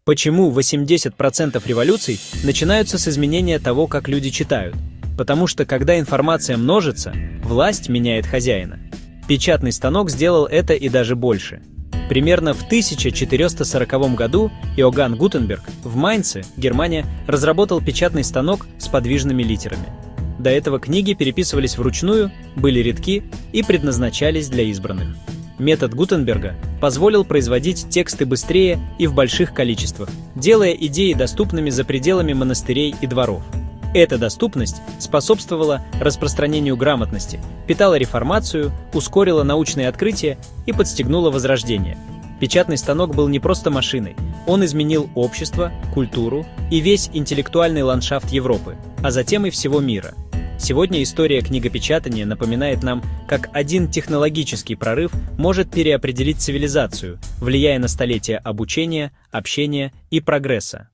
Почему 80% революций начинаются с изменения того, как люди читают? Потому что, когда информация множится, власть меняет хозяина. Печатный станок сделал это и даже больше. Примерно в 1440 году Иоганн Гутенберг в Майнце, Германия, разработал печатный станок с подвижными литерами. До этого книги переписывались вручную, были редки и предназначались для избранных. Метод Гутенберга позволил производить тексты быстрее и в больших количествах, делая идеи доступными за пределами монастырей и дворов. Эта доступность способствовала распространению грамотности, питала реформацию, ускорила научные открытия и подстегнула возрождение. Печатный станок был не просто машиной, он изменил общество, культуру и весь интеллектуальный ландшафт Европы, а затем и всего мира. Сегодня история книгопечатания напоминает нам, как один технологический прорыв может переопределить цивилизацию, влияя на столетия обучения, общения и прогресса.